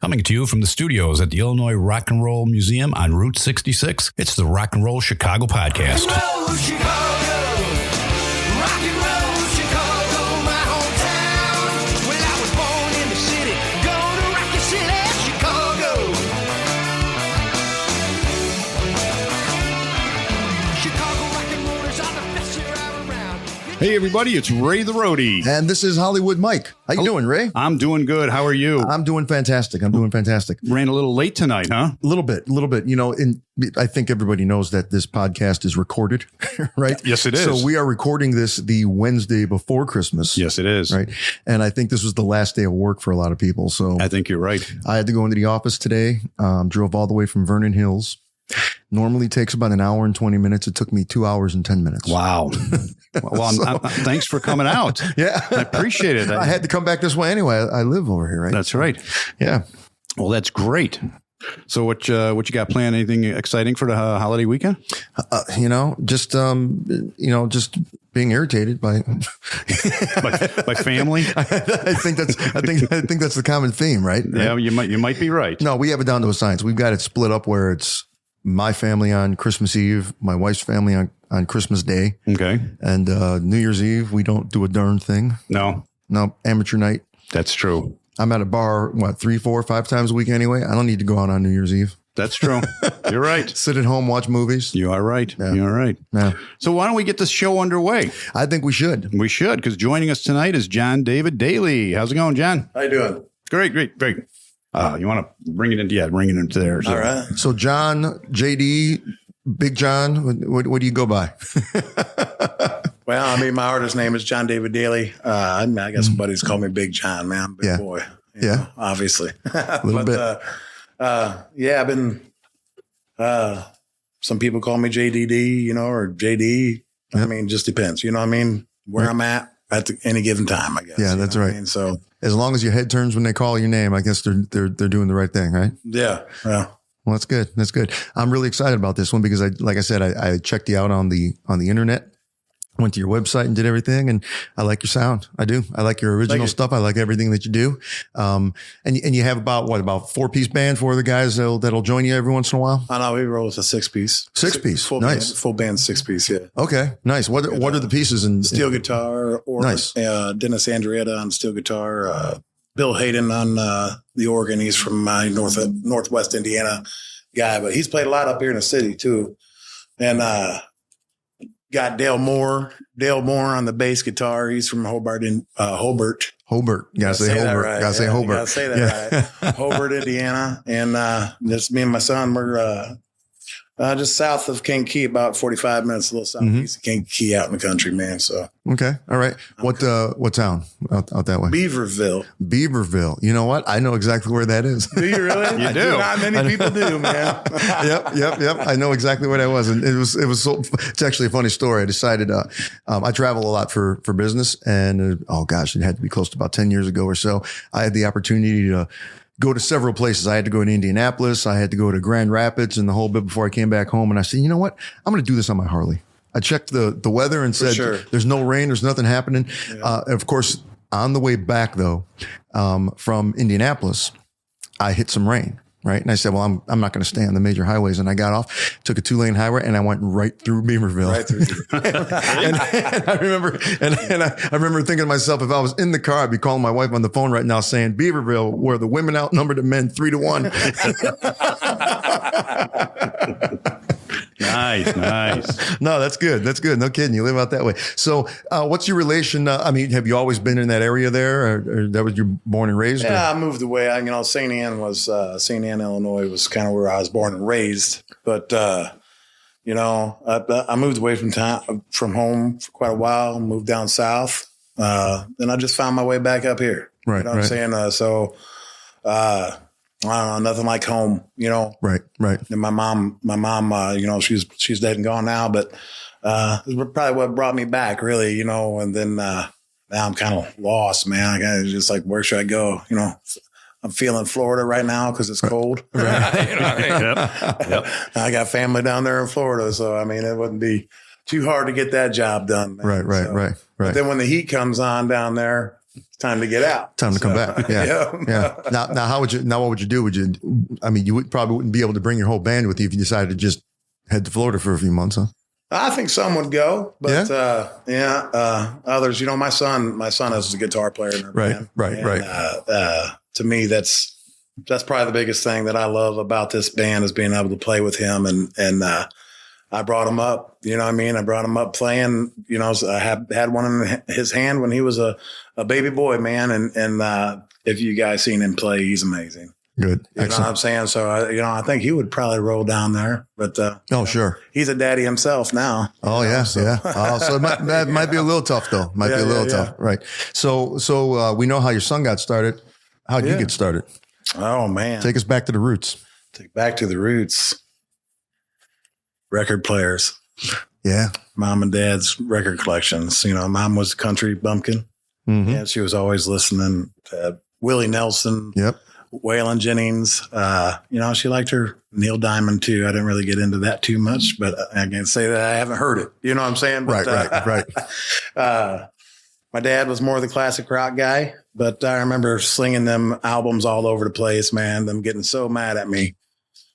Coming to you from the studios at the Illinois Rock and Roll Museum on Route 66, it's the Rock and Roll Chicago podcast. Rock and roll Chicago, my hometown. Well, I was born in the city, gonna rock your city, Chicago. Chicago rock and rollers are the best year around. Hey everybody, it's Ray the Roadie. And this is Hollywood Mike. How you doing, Ray? I'm doing good. How are you? I'm doing fantastic. Ran a little late tonight, huh? A little bit. You know, I think everybody knows that this podcast is recorded, right? Yes, it is. So we are recording this the Wednesday before Christmas. Yes, it is. Right. And I think this was the last day of work for a lot of people. So I think you're right. I had to go into the office today, drove all the way from Vernon Hills. Normally takes about an hour and 20 minutes. It took me 2 hours and 10 minutes. Wow. Well, thanks for coming out. Yeah. I appreciate it. I had to come back this way anyway. I live over here, right? That's right. Yeah. Well, that's great. So what you got planned? Anything exciting for the holiday weekend? Just being irritated by by family. I think that's the common theme, right? Yeah, you might be right. No, we have it down to a science. We've got it split up where it's my family on Christmas Eve, my wife's family on Christmas Day. Okay. And New Year's Eve, we don't do a darn thing. No, amateur night. that's true. I'm at a bar, 3, 4, 5 times a week anyway. I don't need to go out on New Year's Eve. That's true. You're right. Sit at home, watch movies. You are right. Yeah. You are right. Yeah. So why don't we get this show underway? I think we should. We should, because joining us tonight is John David Daly. How's it going, John? How you doing? Great. You want to bring it into? Yeah, bring it into there. So. All right. So John, JD, Big John, what do you go by? Well, I mean, my artist name is John David Daly. I got some buddies call me Big John, man. Big boy. You know, obviously. A little bit. I've been, some people call me JDD, or JD. Yep. I mean, just depends. You know what I mean? Where I'm at any given time, I guess. Yeah, that's right. I mean? So as long as your head turns when they call your name, I guess they're doing the right thing, right? yeah. Well, that's good. That's good. I'm really excited about this one because I checked you out on the internet, went to your website and did everything. And I like your sound. I do. I like your original stuff. I like everything that you do. And you have about 4-piece band, 4 of the guys that'll join you every once in a while. I know we roll with a 6-piece. 6-piece. Full Nice. Band, full band 6-piece. Yeah. Okay. Nice. What are the pieces in Steel guitar, organ, Nice. Dennis Andrietta on steel guitar, Bill Hayden on the organ. He's from Northwest Indiana guy, but he's played a lot up here in the city too. And got Dale Moore on the bass guitar. He's from Hobart. Hobart. Gotta say Hobart. Right. Gotta say Hobart. Gotta say that right. Hobart, Indiana. And just me and my son, we're just south of Kankakee, about 45 minutes, a little southeast of Kankakee, out in the country, man. So Okay. All right. What town out that way? Beaverville. You know what? I know exactly where that is. Do you really? You do. Not many people do, man. Yep. I know exactly where that was. And it's actually a funny story. I decided, I travel a lot for business and it had to be close to about 10 years ago or so. I had the opportunity to go to several places. I had to go to Indianapolis. I had to go to Grand Rapids and the whole bit before I came back home. And I said, you know what? I'm going to do this on my Harley. I checked the weather and said, there's no rain. There's nothing happening. Yeah. Of course, on the way back though, from Indianapolis, I hit some rain. Right. And I said, well, I'm not going to stay on the major highways. And I got off, took a 2-lane highway and I went right through Beaverville. Right through. and I remember thinking to myself, if I was in the car, I'd be calling my wife on the phone right now saying Beaverville, where the women outnumber the men 3-1. Nice. No, that's good. No kidding. You live out that way. So, what's your relation? Have you always been in that area there, or that was you born and raised? Yeah, I moved away. St. Anne, Illinois was kind of where I was born and raised. But I moved away from home for quite a while. Moved down south. Then I just found my way back up here. Right. You know what I'm saying? I don't know, nothing like home, Right. And my mom, she's dead and gone now, but this is probably what brought me back, really, and then now I'm kind of lost, man. I got just like, where should I go? I'm feeling Florida right now because it's cold. Right. Yep. I got family down there in Florida, so it wouldn't be too hard to get that job done, man. Right. But then when the heat comes on down there, it's time to get out. Time to come back. Yeah. Yeah. Now, what would you do? You probably wouldn't be able to bring your whole band with you if you decided to just head to Florida for a few months, huh? I think some would go, but others, my son is a guitar player in our band. Right. To me, that's probably the biggest thing that I love about this band is being able to play with him. And I brought him up, I brought him up playing, I had one in his hand when he was a baby boy, man. And if you guys seen him play, he's amazing. Good. You know what I'm saying? So, I think he would probably roll down there, but, sure. He's a daddy himself now. Oh yeah. So. Yeah. So that might be a little tough though. Might be a little tough. Right. So we know how your son got started. How did you get started? Oh man. Take us back to the roots. Record players. Yeah. Mom and dad's record collections. Mom was a country bumpkin. Mm-hmm. And she was always listening to Willie Nelson. Yep. Waylon Jennings, she liked her Neil Diamond too. I didn't really get into that too much, but I can say that I haven't heard it. You know what I'm saying? But, right. My dad was more the classic rock guy, but I remember slinging them albums all over the place, man, them getting so mad at me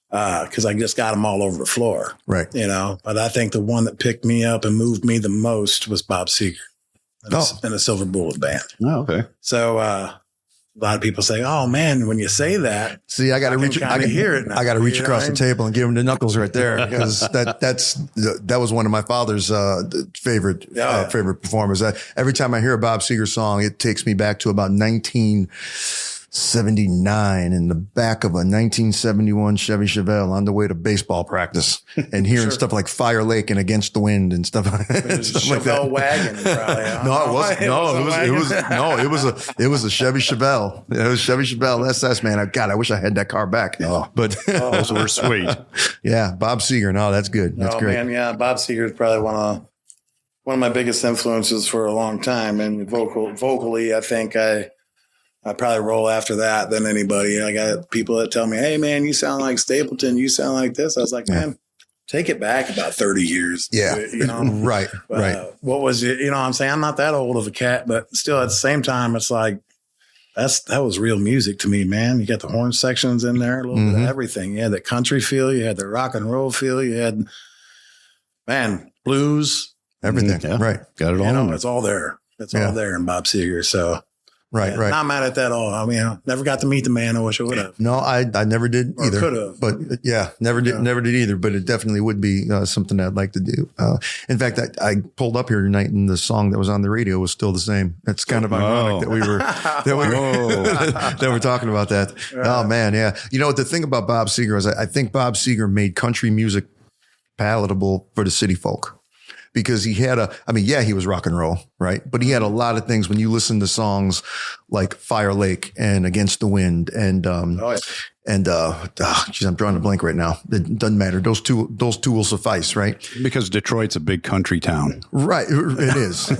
because I just got them all over the floor. Right. But I think the one that picked me up and moved me the most was Bob Seger and the Silver Bullet Band. Oh, okay. So, a lot of people say, "Oh man, when you say that, see, I got to reach. I can hear it. Now. I got to reach across the table and give him the knuckles right there because that was one of my father's favorite performers. Every time I hear a Bob Seger song, it takes me back to about 1979 in the back of a 1971 Chevy Chevelle on the way to baseball practice and hearing stuff like Fire Lake and Against the Wind and stuff, stuff like that. Wagon, probably. It was a Chevy Chevelle. It was Chevy Chevelle SS, man. I wish I had that car back. But those were sweet. Yeah, Bob Seger. No, that's good. That's great. Man, yeah, Bob Seger is probably one of my biggest influences for a long time, and vocally, I think I probably roll after that than anybody. I got people that tell me, "Hey, man, you sound like Stapleton. You sound like this." I was like, "Man, take it back about 30 years." Yeah, right. What was it? You know what I'm saying? I'm not that old of a cat, but still at the same time, it's like that was real music to me, man. You got the horn sections in there, a little bit of everything. You had the country feel, you had the rock and roll feel, you had blues, everything. Yeah. Right, got it all. It's all there. It's all there in Bob Seger. So. Right. Not mad at that at all. I mean, I never got to meet the man. I wish I would have. No, I never did either. Could have. But never did either. But it definitely would be something I'd like to do. In fact, I pulled up here tonight and the song that was on the radio was still the same. It's kind of ironic that we were talking about that. Oh man, yeah. The thing about Bob Seger is I think Bob Seger made country music palatable for the city folk. Because he had he was rock and roll, right? But he had a lot of things when you listen to songs like Fire Lake and Against the Wind and, I'm drawing a blank right now. It doesn't matter. Those two will suffice, right? Because Detroit's a big country town. Right. It is.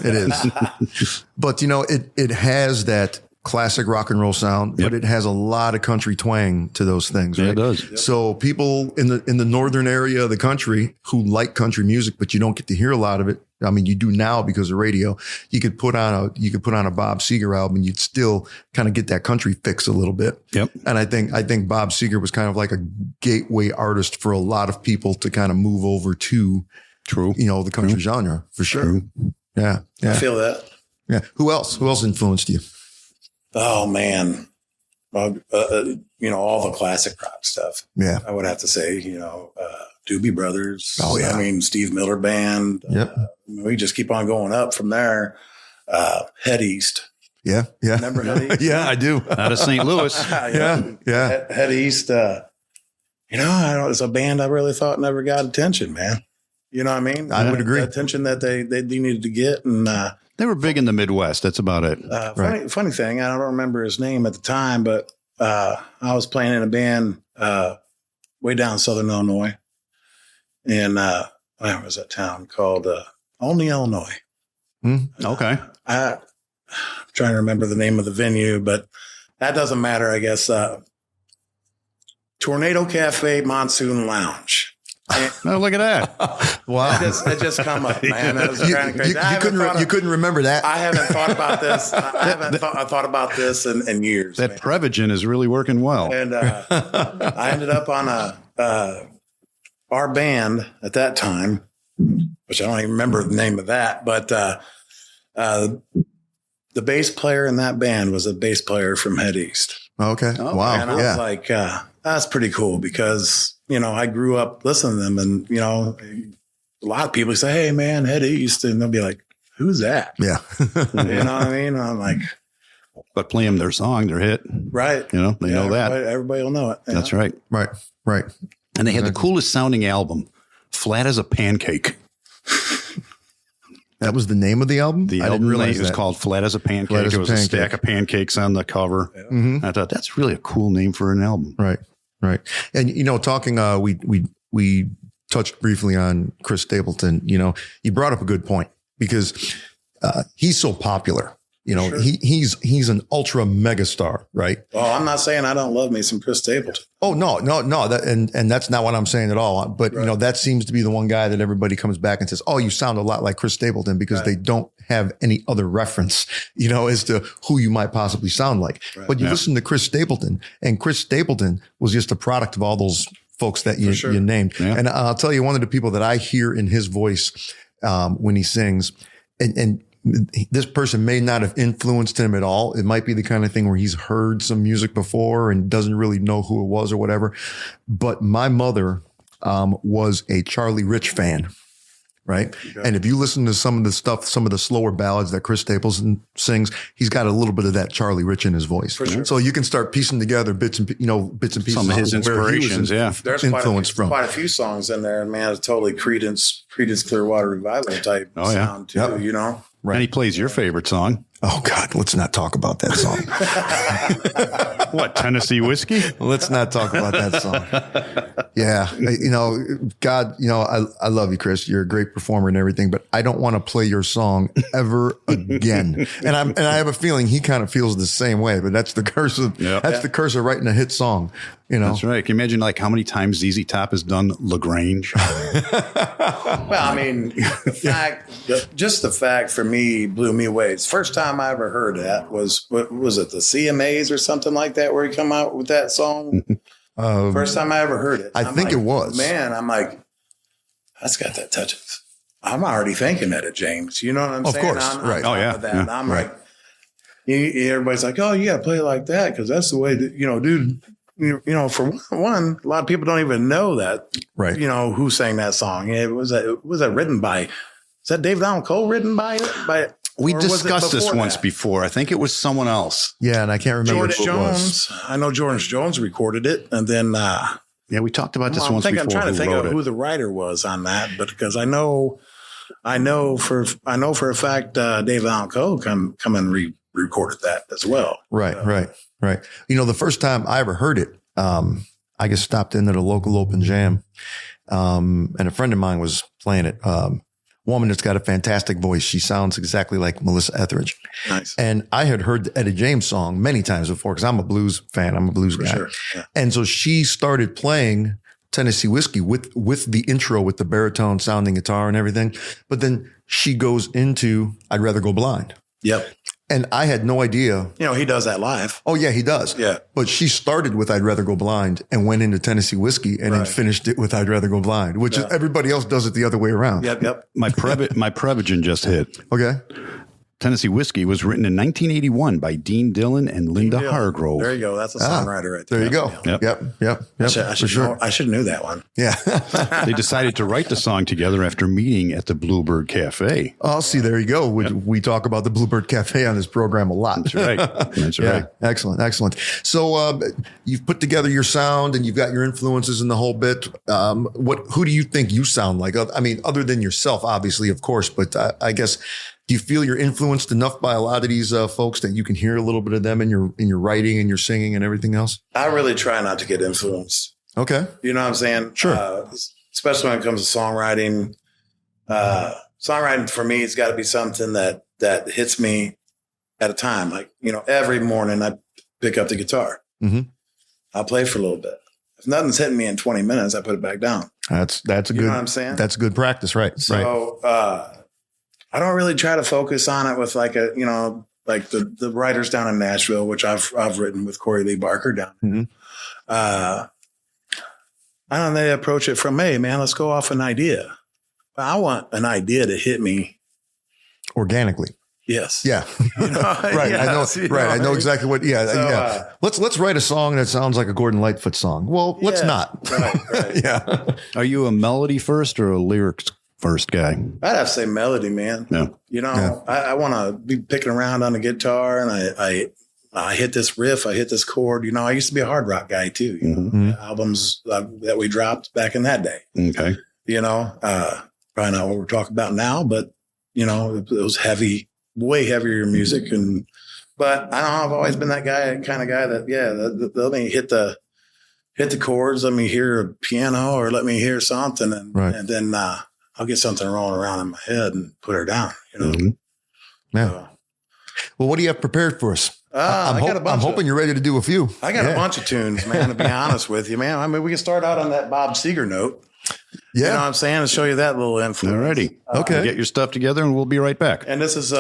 But it has that classic rock and roll sound, but it has a lot of country twang to those things. Right? Yeah, it does. Yep. So people in the northern area of the country who like country music, but you don't get to hear a lot of it. I mean, you do now because of radio. You could put on a Bob Seger album and you'd still kind of get that country fix a little bit. Yep. And I think Bob Seger was kind of like a gateway artist for a lot of people to kind of move over to the country genre for sure. True. Yeah. I feel that. Yeah. Who else influenced you? Oh man. Well, all the classic rock stuff. Yeah. I would have to say, Doobie Brothers. Oh yeah. I mean, Steve Miller Band. Yep. We just keep on going up from there. Head East. Yeah. Yeah. Remember Head East? Yeah, I do. Out of St. Louis. Yeah. Head East. It's a band I really thought never got attention, man. You know what I mean? I would agree. The attention that they needed to get. And, they were big in the Midwest. That's about it. Funny thing, I don't remember his name at the time, but I was playing in a band way down in Southern Illinois. And where was that town called? Olney, Illinois. Okay. I'm trying to remember the name of the venue, but that doesn't matter, I guess. Tornado Cafe Monsoon Lounge. Oh, look at that. Wow. It just come up, man. That was You, kind of crazy. you couldn't remember that. I haven't thought about this. I haven't thought about this in years. That man. Prevagen is really working well. And I ended up on our band at that time, which I don't even remember the name of that, but the bass player in that band was a bass player from Head East. Okay. Wow. And I was like, that's pretty cool because, I grew up listening to them and, a lot of people say, hey, man, Head East. And they'll be like, who's that? Yeah. You know what I mean? And I'm like, But play them their song, their hit. right. They know that. Everybody will know it. That's right. Right. Right. And they had the coolest sounding album, Flat as a Pancake. That was the name of the album? The I album didn't realize name was that. called Flat as a Pancake. Flat as It a was a Pancake. stack of pancakes on the cover. Mhm. I thought that's really a cool name for an album. Right. Right. And, talking, we touched briefly on Chris Stapleton. You brought up a good point because he's so popular. Sure. He's an ultra megastar, right? Well, I'm not saying I don't love me some Chris Stapleton. Oh, no. And that's not what I'm saying at all. But, Right. that seems to be the one guy that everybody comes back and says, oh, you sound a lot like Chris Stapleton because Right. they don't have any other reference, as to who you might possibly sound like. Right. But you Yeah. listen to Chris Stapleton, and Chris Stapleton was just a product of all those folks that you, For sure. you named. Yeah. And I'll tell you, one of the people that I hear in his voice when he sings, and this person may not have influenced him at all. It might be the kind of thing where he's heard some music before and doesn't really know who it was or whatever. But my mother was a Charlie Rich fan, right? Okay. And if you listen to some of the slower ballads that Chris Stapleton sings, he's got a little bit of that Charlie Rich in his voice. For sure. So you can start piecing together bits and pieces. Some of his where he was inspirations, yeah. There's influenced from. quite a few songs in there, man. It's totally Creedence Clearwater Revival type Oh, yeah. sound too, Yep. And he plays your favorite song. Oh God, let's not talk about that song. What, Tennessee Whiskey? Let's not talk about that song. Yeah. God, I love you, Chris. You're a great performer and everything, but I don't want to play your song ever again. And I have a feeling he kind of feels the same way, but that's the curse of, the curse of writing a hit song. That's right. Can you imagine how many times ZZ Top has done LaGrange? Well, I mean, the fact for me blew me away. It's the first time I ever heard that was it the CMAs or something like that where he come out with that song? First time I ever heard it. I think it was. Man, I'm like, that's got that touch. I'm already thinking that of James. You know what I'm Of saying? course, On right. top Oh, yeah, of that. yeah, And I'm right. like, everybody's like, oh, you got to play it like that because that's the way that, dude. For one, a lot of people don't even know that, Right. Who sang that song. Was that written by, is that David Allan Coe written by We or was it discussed this before once that? before. I think it was someone else. Yeah. And I can't remember George who it was. Jones. I know George Jones recorded it. And then Yeah, we talked about this I'm once before. trying to Who think wrote of it? who the writer was on that, but because I know for a fact David Allan Coe come and recorded that as well. Right. The first time I ever heard it, I just stopped in at a local open jam. And a friend of mine was playing it. Woman that's got a fantastic voice. She sounds exactly like Melissa Etheridge. Nice. And I had heard the Etta James song many times before because I'm a blues fan. I'm a blues For guy. sure. Yeah. And so she started playing Tennessee Whiskey with the intro with the baritone sounding guitar and everything. But then she goes into I'd Rather Go Blind. Yep. And I had no idea. He does that live. Oh, yeah, he does. Yeah. But she started with I'd Rather Go Blind and went into Tennessee Whiskey and then Right. finished it with I'd Rather Go Blind, which is everybody else does it the other way around. Yep. My Prevagen just hit. Okay. Tennessee Whiskey was written in 1981 by Dean Dillon and Linda Deal. Hargrove. There you go. That's a songwriter right there. There you go. Yep. Yep. I For sure. should knew that one. Yeah. They decided to write the song together after meeting at the Bluebird Cafe. Oh, see, there you go. We talk about the Bluebird Cafe on this program a lot. That's right. That's Yeah. right. Excellent. So you've put together your sound and you've got your influences in the whole bit. Who do you think you sound like? I mean, other than yourself, obviously, of course, but I guess, do you feel you're influenced enough by a lot of these folks that you can hear a little bit of them in your writing and your singing and everything else? I really try not to get influenced. Okay. You know what I'm saying? Sure. Especially when it comes to songwriting. Songwriting for me, it's got to be something that hits me at a time. Like, every morning I pick up the guitar. Mhm. I'll play for a little bit. If nothing's hitting me in 20 minutes, I put it back down. That's a You good. know what I'm saying? That's good practice, right? Right. So I don't really try to focus on it with like like the writers down in Nashville, which I've written with Corey Lee Barker down there. Mhm. I don't know, they approach it from, hey man, let's go off an idea. I want an idea to hit me. Organically. Yes. Yeah. Right. Yes, I know. Right. I know exactly what. Yeah. So, yeah. Let's write a song that sounds like a Gordon Lightfoot song. Well, let's Yeah. not. Right. Yeah. Are you a melody first or a lyrics first guy? I'd have to say melody, man. Yeah. You know, Yeah. I want to be picking around on the guitar, and I hit this riff, I hit this chord. You know, I used to be a hard rock guy too. You know, Mhm. albums that we dropped back in that day. Okay. You know, probably not what we're talking about now, but you know, it was heavy, way heavier music. But I don't know, I've always been that kind of guy that let me hit the chords, let me hear a piano, or let me hear something, and then I'll get something rolling around in my head and put her down. You know. Mhm. Yeah. So, Well, what do you have prepared for us? I got a bunch I'm hoping you're ready to do a few. I got a bunch of tunes, man, to be honest with you, man. I mean, we can start out on that Bob Seger note. Yeah. You know what I'm saying? To show you that little influence. Alrighty. Okay. Get your stuff together and we'll be right back. And this is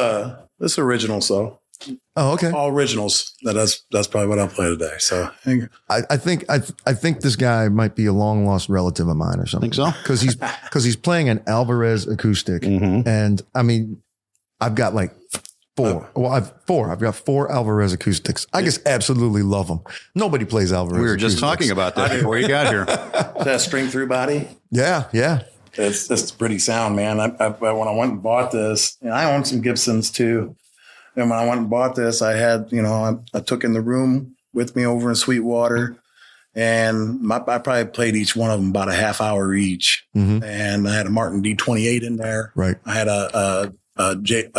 original, so Oh, okay. all originals. That's probably what I'll play today. So I think this guy might be a long lost relative of mine or something. Think so? Because he's playing an Alvarez acoustic, Mhm. and I mean, I've got like four. Well, I've got four Alvarez acoustics. I just absolutely love them. Nobody plays Alvarez. We were just acoustics. talking about that before you got here. that string through body. Yeah, yeah. It's pretty sound, man. I when I went and bought this, I own some Gibsons too. And when I went and bought this, I had, I took in the room with me over in Sweetwater, and I probably played each one of them about a half hour each. Mhm. And I had a Martin D28 in there. Right. I had a J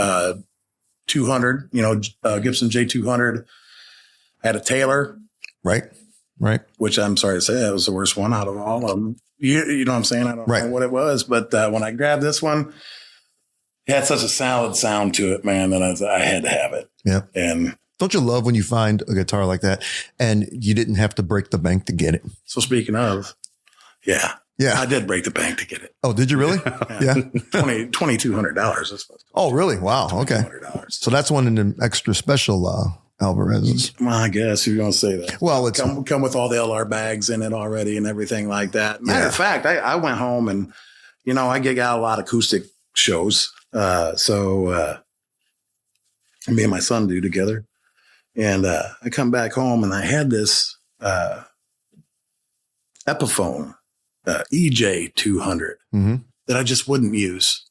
200, Gibson J200. I had a Taylor, Right. which I'm sorry to say that was the worst one out of all of them. You know what I'm saying? I don't know what it was, but when I grabbed this one, it had such a solid sound to it, man, that I had to have it. Yeah. And Don't you love when you find a guitar like that and you didn't have to break the bank to get it? so speaking of, yeah, Yeah. I did break the bank to get it. Oh, did you really? Yeah. $2,200. Oh, really? Wow. Okay. $200. So that's one of the extra special Alvarez's. Well, I guess you're going to say that. Well, it's Come with all the LR bags in it already and everything like that. Matter of fact, I went home and, I gig out a lot of acoustic shows. So me and my son do together. And I come back home and I had this Epiphone EJ200 Mhm. that I just wouldn't use.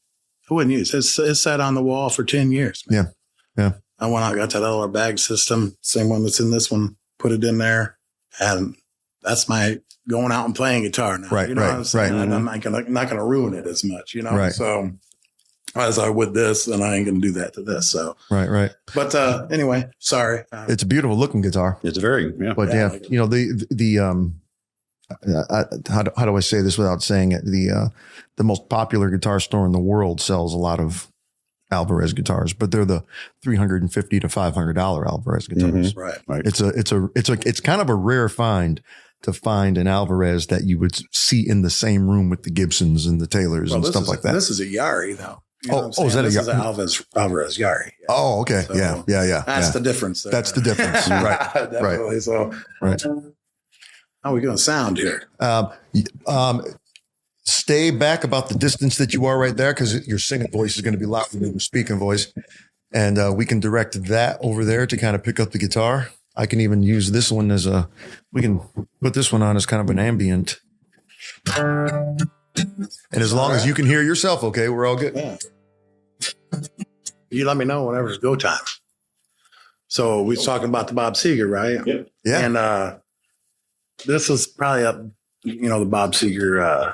I wouldn't use. It sat on the wall for 10 years. Man. Yeah. I went out, got that LR bag system, same one that's in this one, put it in there. And that's my going out and playing guitar now. Right, You know what I'm saying? right. I'm not gonna ruin it as much, Right. So as I would this, and I ain't gonna do that to this. So, right. but anyway, sorry. It's a beautiful looking guitar. It's very, yeah. But Yeah. how do I say this without saying it? The most popular guitar store in the world sells a lot of Alvarez guitars, but they're the $350 to $500 Alvarez guitars. Right. It's kind of a rare find to find an Alvarez that you would see in the same room with the Gibsons and the Taylors and stuff like that. This is a Yari though. You know what I'm is that saying? a This is an Alvarez Yari. Yeah. Oh, okay. So, Yeah. That's the difference. There. That's the difference. Right. Definitely. So, Right. how are we going to sound here? Stay back about the distance that you are right there, because your singing voice is going to be louder than your speaking voice. And we can direct that over there to kind of pick up the guitar. I can even use this one we can put this one on as kind of an ambient. And as long as you can hear yourself, okay, we're all good. Yeah. You let me know whenever it's go time. So we was talking about the Bob Seger, right? Yep. Yeah. And this is probably up, the Bob Seger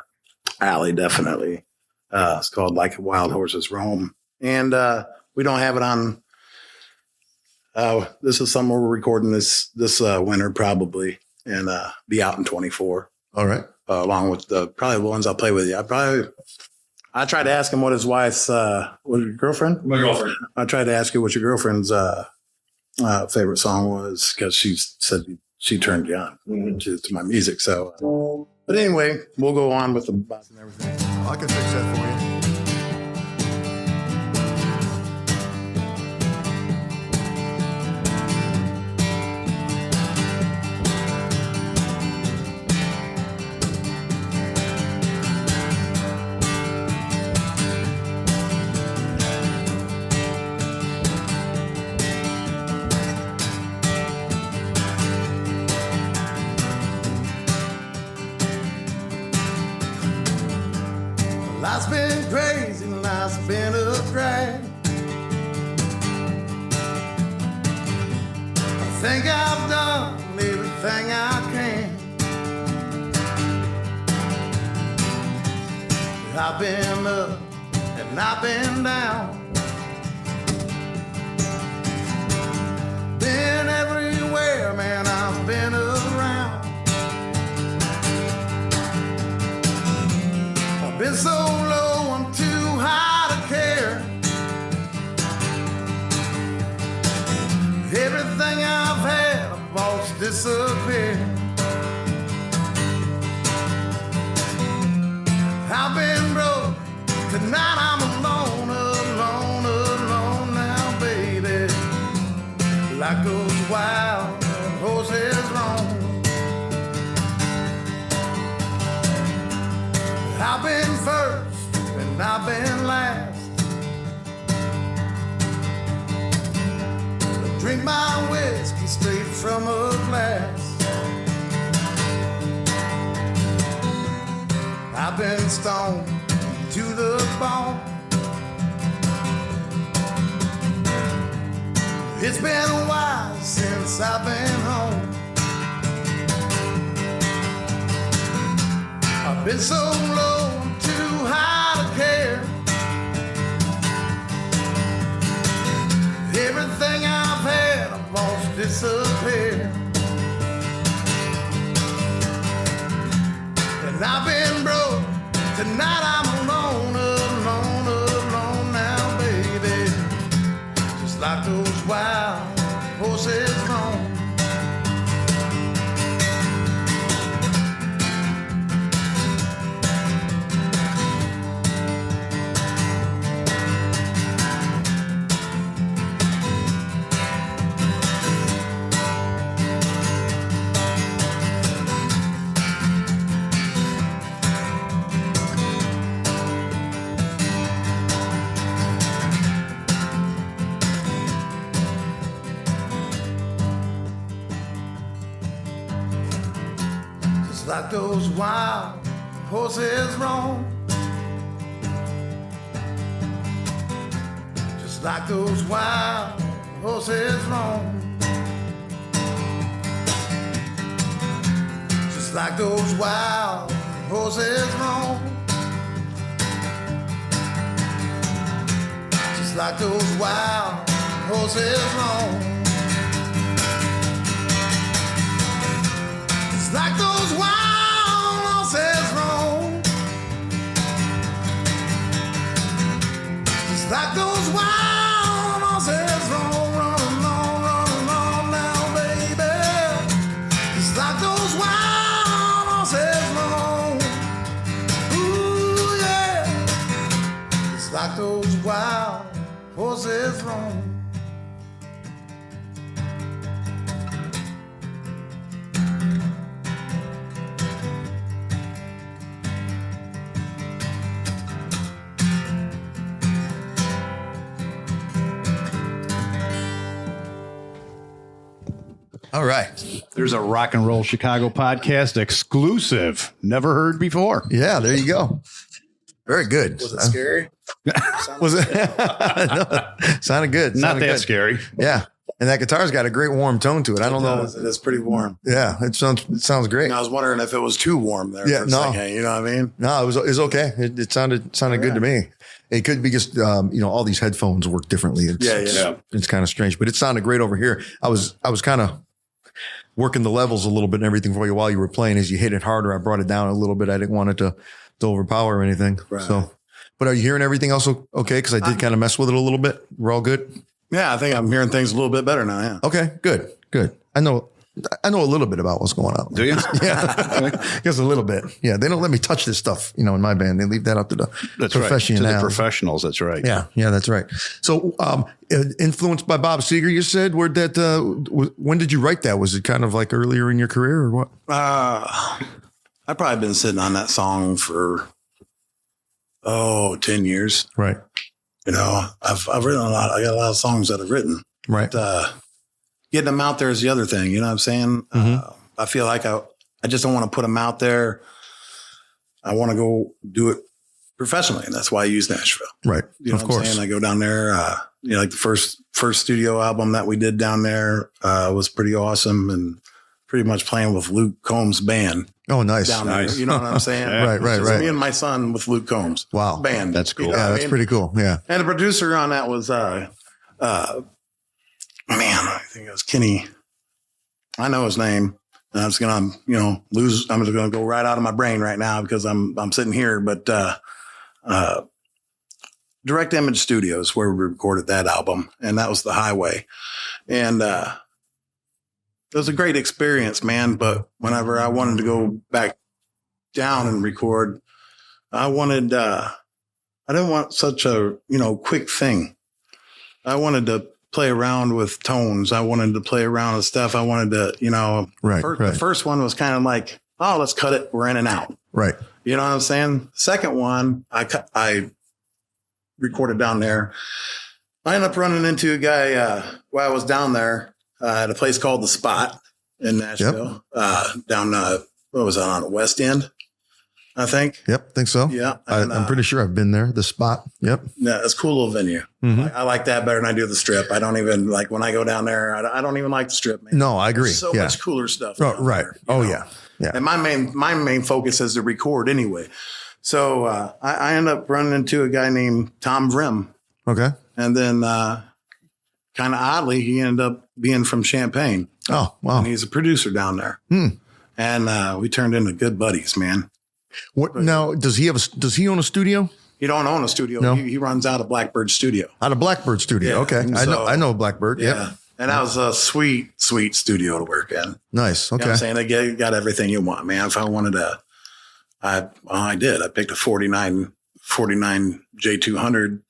alley, definitely. It's called Like a Wild Horses Roam. And we don't have it on. This is something we're recording this winter probably, and be out in 24. All right. Along with probably the ones I'll play with you. I tried to ask him what his wife's was your girlfriend? My girlfriend. I tried to ask you what your girlfriend's favorite song was, because she said she turned you on to my music. So But anyway, we'll go on with the box and everything. I can fix that for you. Life's been crazy, life's been a drag. I think I've done everything I can. I've been up and I've been down. Been everywhere, man, I've been around. I've been so low, I'm too high to care. Everything I've had, I've watched disappear. I've been broke, tonight I'm alone, alone, alone now, baby. Like those wild horses roam. I've been first and I've been last. Drink my whiskey straight from a glass. I've been stoned to the bone. It's been a while since I've been home. I've been so low, I'm too high to care. Everything I've had, I've lost, disappeared. And I've been broke, tonight I'm alone, alone, alone now, baby. Just like those wild horses roam. Like those wild horses roam. Just like those wild horses roam. Just like those wild horses roam. Just like those wild horses roam. Just like those wild horses roam. Just like those wild horses roam. Running on now, baby. Just like those wild horses roam. Ooh, yeah. Just like those wild horses roam. All right. There's a Rock and Roll Chicago podcast exclusive. Never heard before. Yeah, there you go. Very good. Was it scary? Was it? No, sounded good. Not Sounded that good. scary. Yeah. And that guitar's got a great warm tone to it. I don't know. It is pretty warm. Yeah, it sounds great. And I was wondering if it was too warm there. Yeah, for a no. second, you know what I mean? No, it was okay. It sounded good to me. It could be just all these headphones work differently. It's kind of strange, but it sounded great over here. I was kind of working the levels a little bit and everything for you while you were playing. As you hit it harder, I brought it down a little bit. I didn't want it to overpower or anything. Right. So, but are you hearing everything else okay? Because I did kind of mess with it a little bit. We're all good. Yeah, I think I'm hearing things a little bit better now. Yeah. Okay, good. I know I know a little bit about what's going on. Do you? Yeah, just a little bit. Yeah, they don't let me touch this stuff, in my band. They leave that up to the That's right. professionals. To the professionals. That's right. Yeah, that's right. So, influenced by Bob Seger, you said. When did you write that? Was it kind of like earlier in your career, or what? I've probably been sitting on that song for 10 years. Right. I've written a lot. I got a lot of songs that I've written. Right. But, getting them out there is the other thing. You know what I'm saying? I feel like I just don't want to put them out there. I want to go do it professionally, and that's why I use Nashville. Right. You know of what course. I'm saying? I go down there. Like the first studio album that we did down there was pretty awesome, and pretty much playing with Luke Combs' band. Oh, nice. Down there. You know what I'm saying? Right. Me and my son with Luke Combs. Wow. Band. That's cool. Yeah, that's pretty cool. Yeah. And the producer on that was I think it was Kenny. I know his name. And I'm just gonna, lose. I'm just gonna go right out of my brain right now because I'm sitting here. But Direct Image Studios, where we recorded that album, and that was The Highway. And it was a great experience, man. But whenever I wanted to go back down and record, I didn't want such a quick thing. I wanted to play around with tones. I wanted to play around with stuff. I wanted to, the first one was kind of like, oh, let's cut it. We're in and out. Right. You know what I'm saying? Second one, I recorded down there. I ended up running into a guy while I was down there at a place called The Spot in Nashville. Down, what was that, on the West End, I think. Yep, think so. Yeah. I'm pretty sure I've been there. The Spot. Yep. Yeah, it's a cool little venue. Mm-hmm. I like that better than I do the Strip. I don't even like when I go down there. I don't even like the Strip, man. No, I agree. There's so much cooler stuff. Oh, right. There, yeah. Yeah. And my main focus is to record anyway. So I ended up running into a guy named Tom Vrim. Okay. And then kind of oddly, he ended up being from Champaign. Oh, wow. And he's a producer down there. And we turned into good buddies, man. What now? Does he own a studio? He don't own a studio. No? He runs out of Blackbird Studio. Out of Blackbird Studio. Yeah. Okay. I know Blackbird. Yeah. Yep. And that was a sweet studio to work in. Nice. Okay. You know what I'm saying? They got everything you want, man. If I wanted to, I did. I picked a 49 J200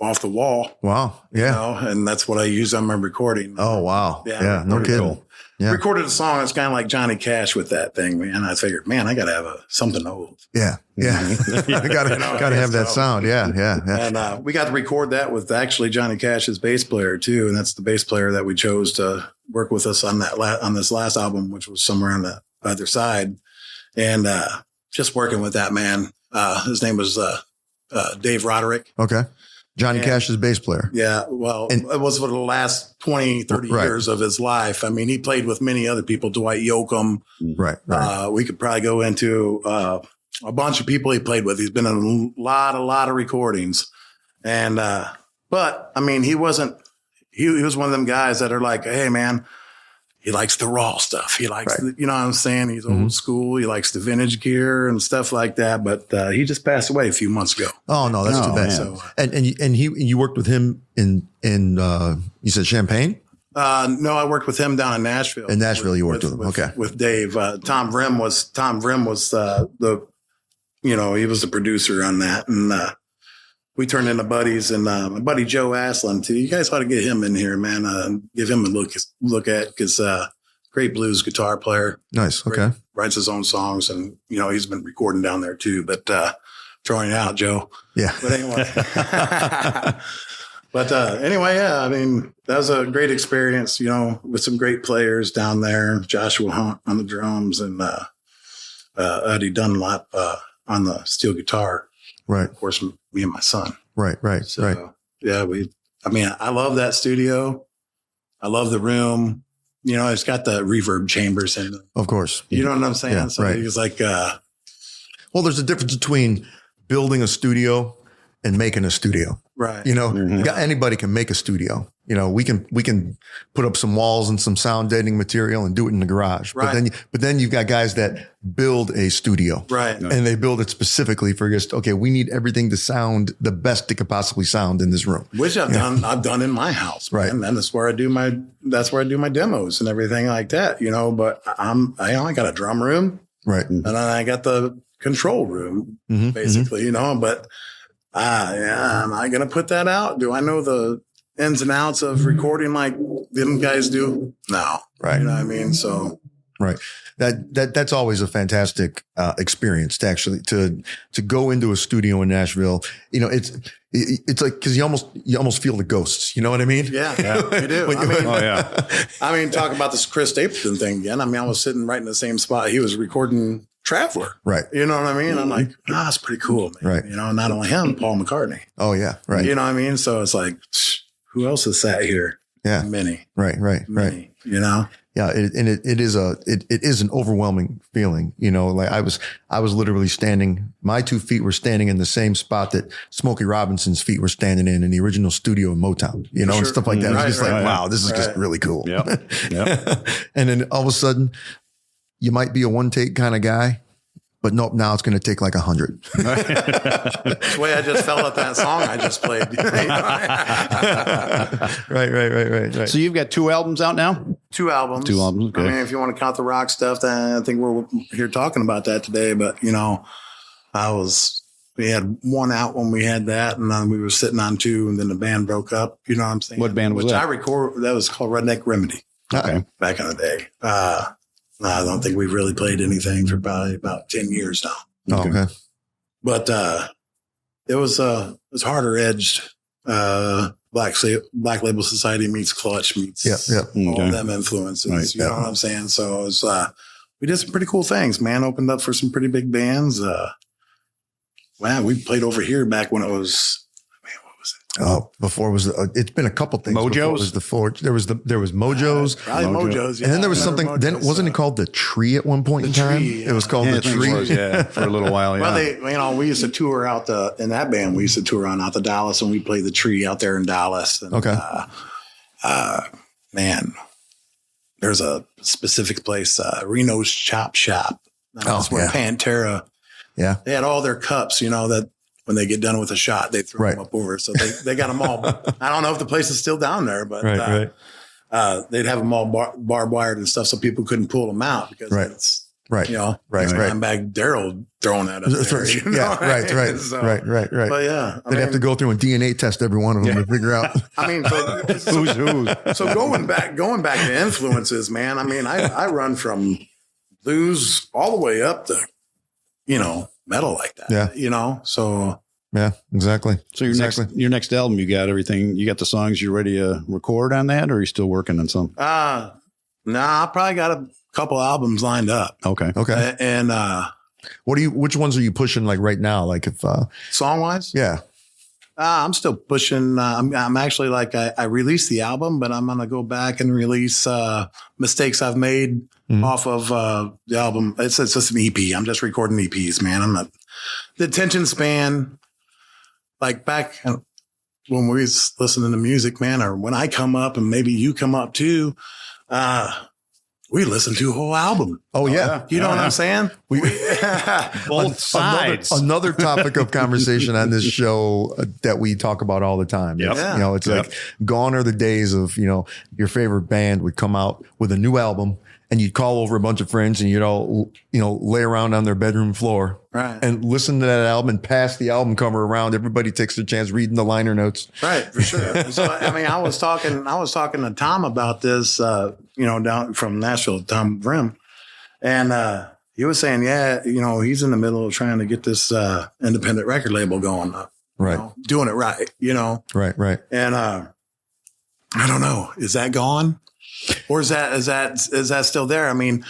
off the wall. Wow. Yeah. And that's what I use on my recording. Oh, wow. Yeah. No kidding. Cool. Yeah. Recorded a song that's kind of like Johnny Cash with that thing, man. I figured, man, I got to have something old. Yeah. Yeah. gotta have that sound. Yeah. And we got to record that with actually Johnny Cash's bass player too, and that's the bass player that we chose to work with us on that on this last album, which was Somewhere on the Other Side. And just working with that man. His name was Dave Roderick. Okay. Johnny Cash's bass player. Yeah. Well, it was for the last 20, 30 years of his life. I mean, he played with many other people, Dwight Yoakam. Right. We could probably go into a bunch of people he played with. He's been in a lot of recordings. And, but I mean, he was one of them guys that are like, hey man, he likes the raw stuff. He likes, you know what I'm saying? He's old school. He likes the vintage gear and stuff like that. But he just passed away a few months ago. Oh no, that's too bad. So, and you worked with him in you said Champaign? No, I worked with him down in Nashville. In Nashville, you worked with him. Okay, with Dave. Tom Vrim was the he was the producer on that, and we turned into buddies. And my buddy Joe Aslan too. You guys ought to get him in here, man. Give him a look at because great blues guitar player. Nice. Okay, writes his own songs, and he's been recording down there too. But throwing it out, Joe. Yeah. But anyway. But anyway, yeah, I mean, that was a great experience, with some great players down there. Joshua Hunt on the drums and Eddie Dunlap on the steel guitar. Right. Of course, me and my son. Right. So, yeah, I love that studio. I love the room. It's got the reverb chambers in it. Of course. You know what I'm saying? Yeah, so right. he was like, well, there's a difference between building a studio and making a studio. right. Anybody can make a studio, we can put up some walls and some sound deadening material and do it in the garage. Right. But then you've got guys that build a studio. Right. And they build it specifically for just, okay, we need everything to sound the best it could possibly sound in this room. Which I've done in my house. Right. And that's where I do my demos and everything like that, but I only got a drum room. Right. And then I got the control room, basically, but am I going to put that out? Do I know the ins and outs of recording like them guys do? No. Right. You know what I mean? So. Right. That's always a fantastic experience to actually to go into a studio in Nashville. It's like, cause you almost feel the ghosts. You know what I mean? Yeah, you do. I mean, talk about this Chris Stapleton thing again. I mean, I was sitting right in the same spot. He was recording Traveler. Right. You know what I mean? I'm like, that's pretty cool, man. Right. Not only him, Paul McCartney. Oh yeah. Right. You know what I mean? So it's like, who else has sat here? Yeah. Many. Right. Many, Yeah. It is an overwhelming feeling, like I was literally standing, my 2 feet were standing in the same spot that Smokey Robinson's feet were standing in the original studio in Motown, and stuff like that. It's just like, wow, this is just really cool. Yeah. And then all of a sudden you might be a one take kind of guy, but nope, now it's going to take like 100. That's the way I just felt at that song I just played. Right. So you've got 2 albums out now? 2 albums. 2 albums. Okay. I mean, if you want to count the rock stuff, then I think we're here talking about that today. But, we had 1 out when we had that, and then we were sitting on 2, and then the band broke up. You know what I'm saying? What band was that? That was called Redneck Remedy. Okay. Back in the day. I don't think we've really played anything for probably about 10 years now. Oh, okay. But it was harder edged. Black Label Society meets Clutch meets all them influences. Right. You know what I'm saying? So it was, we did some pretty cool things, man. Opened up for some pretty big bands. We played over here back when it was. Oh, before was it's been a couple things. Mojos? Before was the Forge. There was Mojos. Probably Mojos. Yeah. And then there was something. Mojos, then wasn't it called the Tree at one point in time? Tree, It was called the Tree. For a little while. Yeah. Well, we used to tour out in that band. We used to tour out to Dallas, and we played the Tree out there in Dallas. And, Okay. Man, there's a specific place, Reno's Chop Shop. That's where Pantera. Yeah. They had all their cups, that when they get done with a shot, they throw them up over. So they got them all. I don't know if the place is still down there, but they'd have them all barbed wired and stuff so people couldn't pull them out because it's, Right. bag Daryl throwing that up there. Right. So, Right. But yeah. They'd have to go through and DNA test every one of them to figure out. I mean, Who's who? So going back to influences, man, I mean, I run from blues all the way up to, metal like that. Yeah. So Yeah, exactly. So your next album, you got everything. You got the songs you're ready to record on that, or are you still working on some? I probably got a couple albums lined up. Okay. And which ones are you pushing like right now? Like if song wise? Yeah. I'm still pushing. I'm actually like I released the album, but I'm gonna go back and release mistakes I've made off of the album. It's just an EP. I'm just recording EPs, man. I'm not the attention span. Like back when we was listening to music, man, or when I come up and maybe you come up too, we listen to a whole album. Oh yeah. You know what I'm saying? Both sides. Another topic of conversation on this show that we talk about all the time. Yep. Yeah. It's like gone are the days of, your favorite band would come out with a new album and you'd call over a bunch of friends and you'd all, lay around on their bedroom floor and listen to that album and pass the album cover around. Everybody takes their chance reading the liner notes. Right. For sure. So, I mean, I was talking to Tom about this, down from Nashville, Tom Grimm. And, he was saying, he's in the middle of trying to get this, independent record label going up, doing it right, Right. And, I don't know, is that gone? Or is that still there? I mean,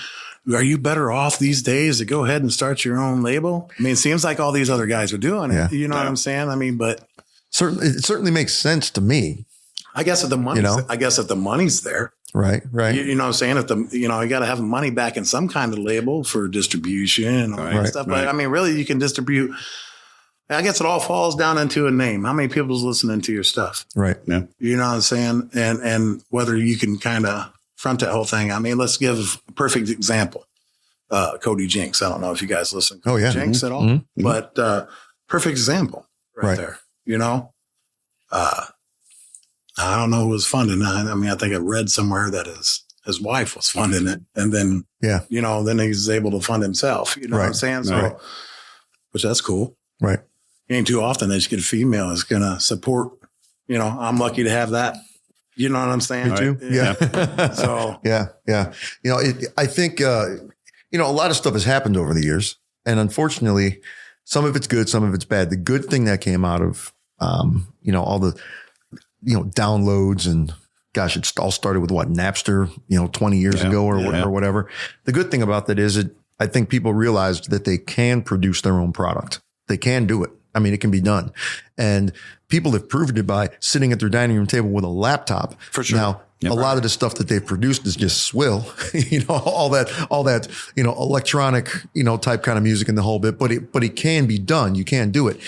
are you better off these days to go ahead and start your own label? I mean, it seems like all these other guys are doing it. Yeah. You know what I'm saying? I mean, but it certainly makes sense to me. I guess if the money's there. Right. You know what I'm saying? If you got to have money back in some kind of label for distribution and all that stuff. But I mean, really, you can distribute I guess it all falls down into a name. How many people's listening to your stuff? Right. Yeah. You know what I'm saying? And whether you can kind of front that whole thing. I mean, let's give a perfect example. Cody Jinks. I don't know if you guys listen to Jinks at all, but perfect example right there. You know, I don't know who was funding. I mean, I think I read somewhere that his wife was funding it, and then you know, then he's able to fund himself. You know what I'm saying? So, which that's cool. Right. It ain't too often that you get a female that's gonna support. You know, I'm lucky to have that. You know what I'm saying? Me too. Yeah. So yeah. You know, I think you know, a lot of stuff has happened over the years, and unfortunately, some of it's good, some of it's bad. The good thing that came out of you know, all the downloads, and gosh, it all started with Napster, 20 years ago or whatever. The good thing about that is I think people realized that they can produce their own product. They can do it. I mean, it can be done. And people have proved it by sitting at their dining room table with a laptop. For sure. Now, a lot of the stuff that they've produced is just swill, all that, electronic, type kind of music and the whole bit, but it can be done. You can do it.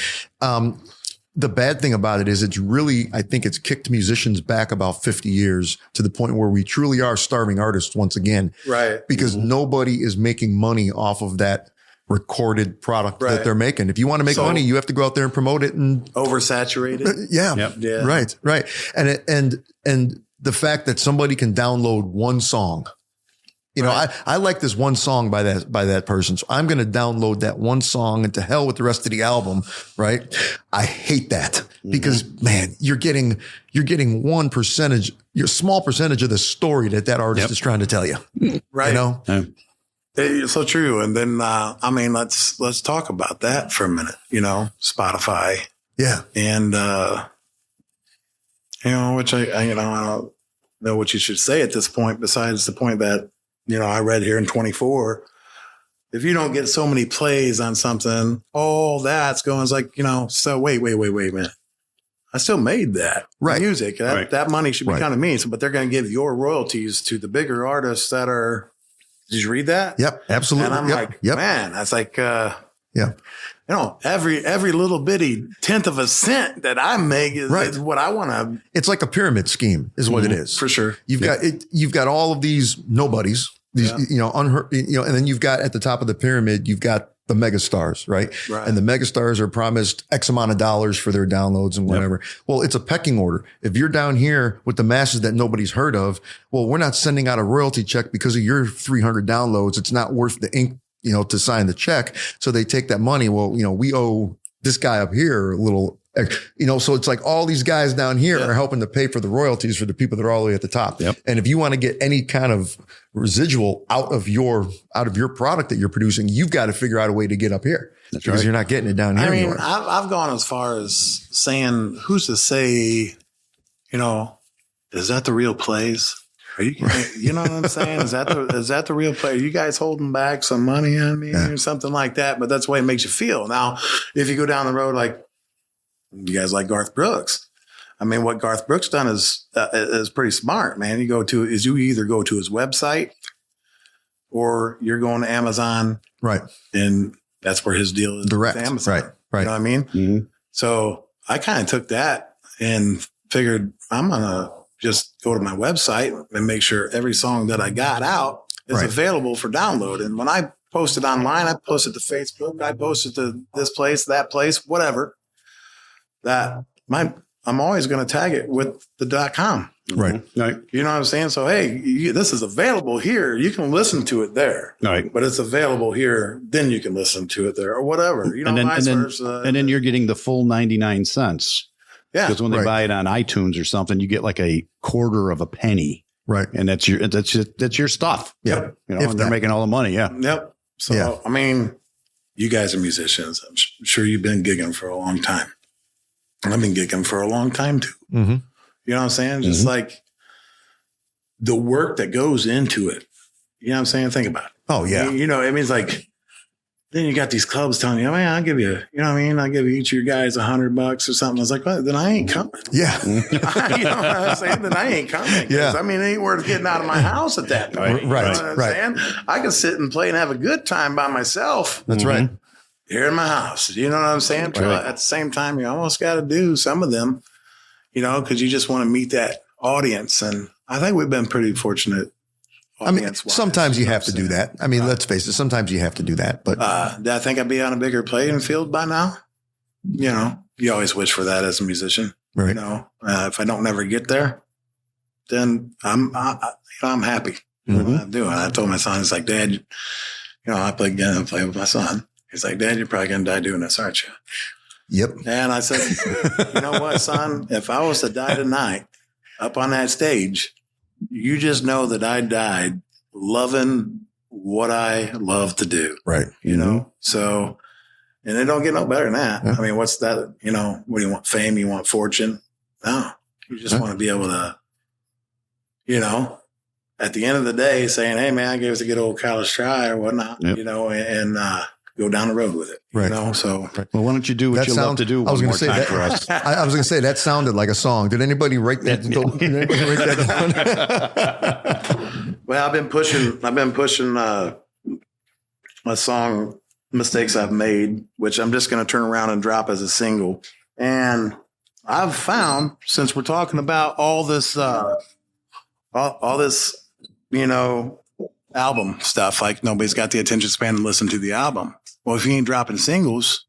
The bad thing about it is I think it's kicked musicians back about 50 years to the point where we truly are starving artists once again. Right. Because nobody is making money off of that recorded product that they're making. If you want to make money, you have to go out there and promote it and oversaturated. Yeah. Right. And the fact that somebody can download one song, I like this one song by that person. So I'm going to download that one song, and to hell with the rest of the album. Right. I hate that because man, you're getting 1%, your small percentage of the story that artist is trying to tell you. Right. It's so true. And then, I mean, let's talk about that for a minute, Spotify. Yeah. And, which I don't know what you should say at this point, besides the point that, I read here in 24, if you don't get so many plays on something, all that's going, it's like, so wait a minute. I still made that music. That money should be kind of me. So, but they're going to give your royalties to the bigger artists that are, did you read that? Yep, absolutely. And I'm man, that's like, every little bitty tenth of a cent that I make is what I want to. It's like a pyramid scheme is what it is. For sure. You've got all of these nobodies, unheard, and then you've got at the top of the pyramid, you've got the megastars, right? And the megastars are promised X amount of dollars for their downloads and whatever. Well, it's a pecking order. If you're down here with the masses that nobody's heard of, well, we're not sending out a royalty check because of your 300 downloads. It's not worth the ink, to sign the check. So they take that money. Well, we owe this guy up here a little, so it's like all these guys down here are helping to pay for the royalties for the people that are all the way at the top. Yep. And if you want to get any kind of residual out of your product that you're producing, you've got to figure out a way to get up here. That's because you're not getting it down here. I mean, anymore. I've gone as far as saying, who's to say, is that the real plays? Are you know what I'm saying? Is that the real play? Are you guys holding back some money on me or something like that? But that's the way it makes you feel. Now, if you go down the road, like you guys like Garth Brooks, I mean, what Garth Brooks done is pretty smart, man. You either go to his website or you're going to Amazon. Right. And that's where his deal is. Direct. With Amazon. Right. You know what I mean? Mm-hmm. So I kind of took that and figured I'm going to just go to my website and make sure every song that I got out is available for download. And when I post it online, I post it to Facebook, I post it to this place, that place, whatever, I'm always going to tag it with the .com. Right. You know what I'm saying? So, hey, this is available here. You can listen to it there. Right. But it's available here. Then you can listen to it there or whatever. Vice versa. And then you're getting the full 99 cents. Yeah. Because when they buy it on iTunes or something, you get like a quarter of a penny. Right. And that's your stuff. Yep. And they're making all the money. Yeah. Yep. So, I mean, you guys are musicians. I'm sure you've been gigging for a long time. I've been gigging for a long time too. Mm-hmm. You know what I'm saying? Just like the work that goes into it. You know what I'm saying? Think about it. Oh, yeah. It means like, then you got these clubs telling you, man, I'll give you, I'll give each of your guys $100 or something. I was like, well, then I ain't coming. Yeah. You know what I'm saying? Then I ain't coming. Yeah. I mean, it ain't worth getting out of my house at that point. Right. You know what I'm saying? I can sit and play and have a good time by myself. That's right. here in my house. You know what I'm saying? Right. At the same time, you almost got to do some of them, because you just want to meet that audience. And I think we've been pretty fortunate. I mean, sometimes you have to do that. I mean, let's face it. Sometimes you have to do that. But do I think I'd be on a bigger playing field by now? You always wish for that as a musician. right. If I don't never get there, then I'm happy. Mhm. What I'm doing. I told my son, he's like, Dad, I play with my son. He's like, Dad, you're probably going to die doing this, aren't you? Yep. And I said, you know what, son? If I was to die tonight up on that stage, you just know that I died loving what I love to do, Right. So, and it don't get no better than that. Yeah. I mean, what's that? What do you want? Fame? You want fortune? No, you just want to be able to, at the end of the day saying, hey man, I gave us a good old college try or whatnot, Yep. and go down the road with it, Right. So Well, why don't you do what you love to do I was one going to more say time for us? that. I was going to say that sounded like a song. Did anybody write that? Did anybody write that down? well, I've been pushing my song Mistakes I've Made, which I'm just going to turn around and drop as a single. And I've found, since we're talking about all this, all this, album stuff, like nobody's got the attention span to listen to the album. Well, if you ain't dropping singles,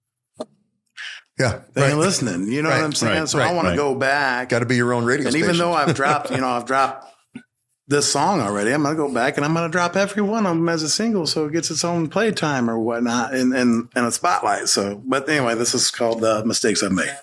Yeah. they ain't listening. You know what I'm saying? right, So I want to go back. Got to be your own radio And station. even though I've dropped this song already, I'm going to go back and I'm going to drop every one of them as a single, so it gets its own playtime or whatnot and a spotlight. So, but anyway, this is called Mistakes I've Made.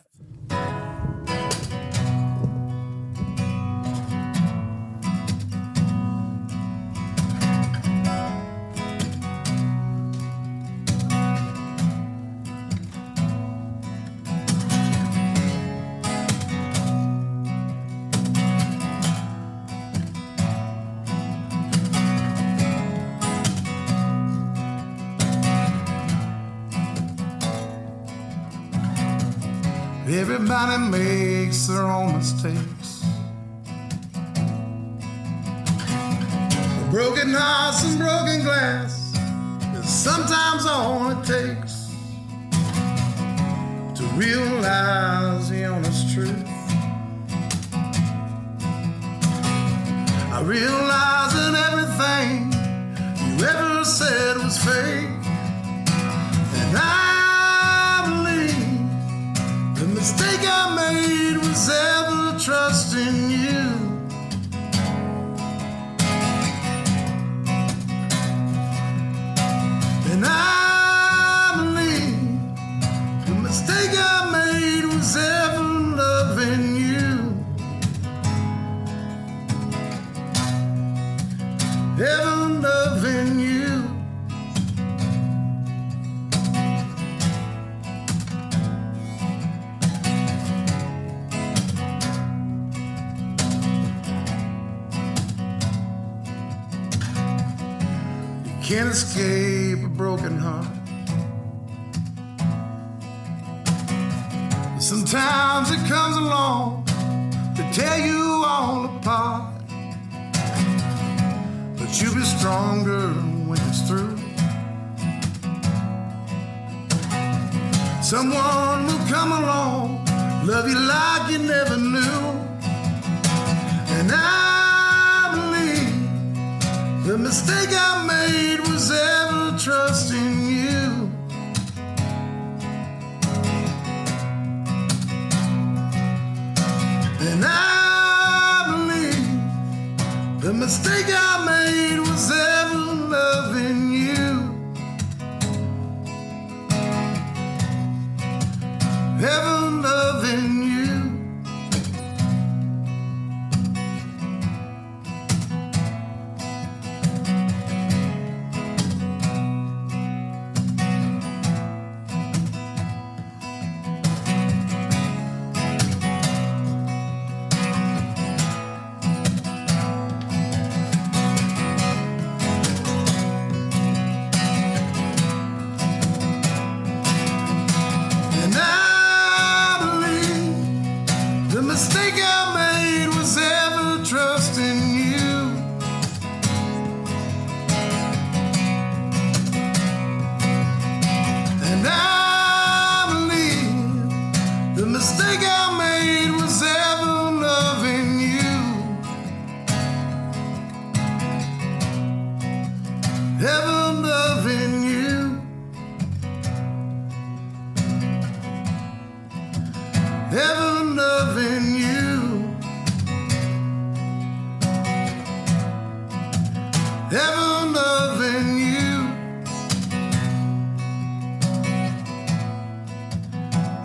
Everybody makes their own mistakes. Broken hearts and broken glass is sometimes all it takes to realize the honest truth. I realize that everything you ever said was fake, and I believe the mistake I made was ever trusting you. And I believe the mistake I made was ever loving you. Ever loving you. Can't escape a broken heart. Sometimes it comes along to tear you all apart, but you'll be stronger when it's through. Someone will come along, love you like you never knew. And I believe the mistake I made was ever trusting you. And I believe the mistake I made was ever loving you. Ever loving you.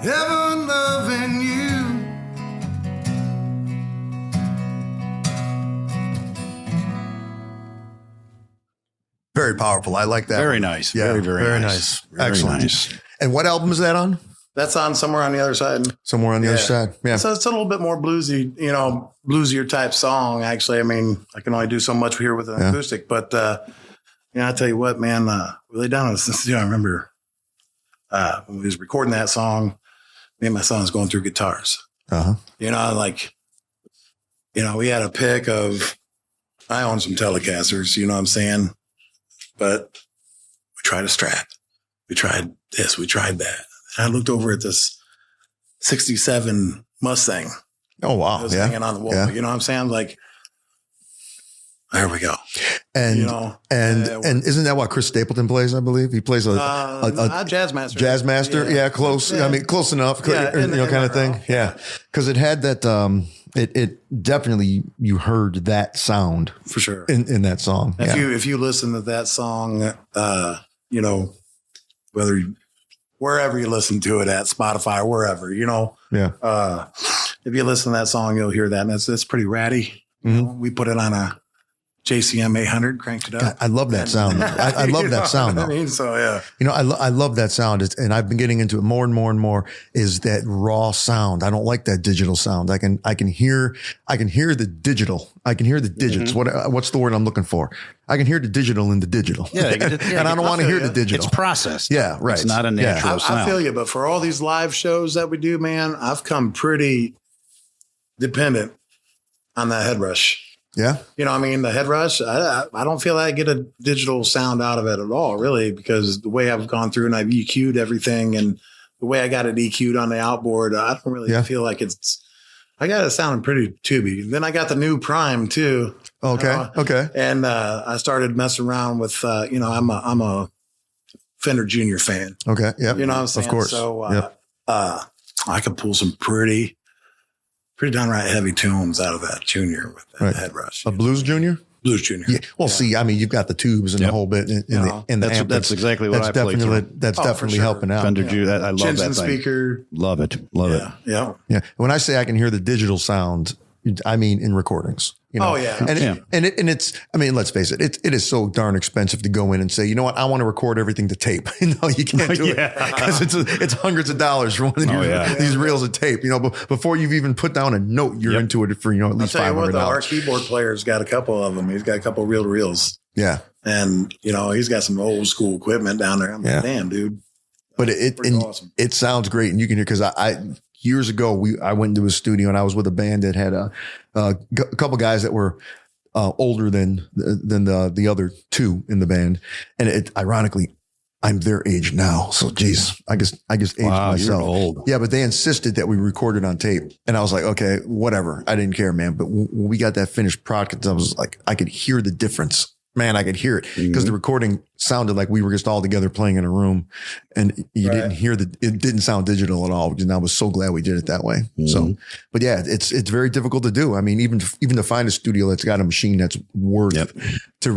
ever loving you. Very powerful. I like that. Very one. nice. Yeah, Very nice. Very Excellent. nice. And what album is that on? That's on Somewhere on the Other Side. Somewhere on the other Yeah. side. Yeah. So it's a little bit more bluesy, bluesier type song. Actually, I mean, I can only do so much here with an acoustic, but I tell you what, man, we laid down this. I remember when we was recording that song, me and my son was going through guitars. Uh-huh. We had a pick of. I own some Telecasters, you know what I'm saying, but we tried a Strat, we tried this, we tried that. I looked over at this 67 Mustang. Oh, wow. It was Yeah. hanging on the wall. Yeah. You know what I'm saying? Like, there we go. And, and isn't that what Chris Stapleton plays? I believe he plays a Jazz Master. Jazz Master. Yeah. Close. Yeah. I mean, close enough, Yeah, kind of thing. Yeah. Cause it had that, it definitely, you heard that sound For sure. in that song. If you listen to that song, wherever you listen to it at Spotify or wherever, Yeah. if you listen to that song, you'll hear that. And it's pretty ratty. We put it on a JCM 800, cranked it up. God, I love that sound. I love that sound. I mean, so yeah. I love that sound. And I've been getting into it more and more and more is that raw sound. I don't like that digital sound. I can hear the digital. I can hear the digits. What's the word I'm looking for? I can hear the digital in the digital. Yeah. And I don't want to hear the digital. It's processed. Yeah, right. It's not a natural sound. I feel you, but for all these live shows that we do, man, I've come pretty dependent on that head rush. Yeah. The head rush, I don't feel I get a digital sound out of it at all, really, because the way I've gone through and I've EQ'd everything and the way I got it EQ'd on the outboard, I don't really feel like I got it sounding pretty tubey. Then I got the new Prime too. Okay. Okay. And I started messing around with, I'm a Fender Junior fan. Okay. Yeah. You know what I'm saying? Of course. So I could pull some pretty downright heavy tunes out of that Junior with that head rush. A Blues Junior? Blues Junior. Yeah. Well, see, I mean, you've got the tubes and the whole bit in the amp. That's exactly what I played through. That's definitely helping out. Fender I love Jensen that thing. speaker. Love it. Yeah. Yeah. When I say I can hear the digital sound, I mean in recordings. Oh yeah. And it's, I mean, let's face it, it is so darn expensive to go in and say, you know what, I want to record everyththing to tape. No, you can't do it because it's hundreds of dollars for one of these reels of tape. But before you've even put down a note, you're into it for at least $500. Our keyboard player's got a couple of them. He's got a couple of reel to reels. Yeah. And he's got some old school equipment down there. I'm like, damn, dude. But awesome. It sounds great, and you can hear because I years ago I went into a studio and I was with a band that had a couple guys that were older than the other two in the band, and ironically, I'm their age now. So, geez, I just aged myself. You're old. Yeah, but they insisted that we recorded on tape, and I was like, okay, whatever. I didn't care, man. But when we got that finished product, I was like, I could hear the difference. Man, I could hear it because the recording sounded like we were just all together playing in a room, and you didn't hear it didn't sound digital at all. And I was so glad we did it that way. So, but yeah, it's very difficult to do. I mean, even to find a studio that's got a machine that's worth to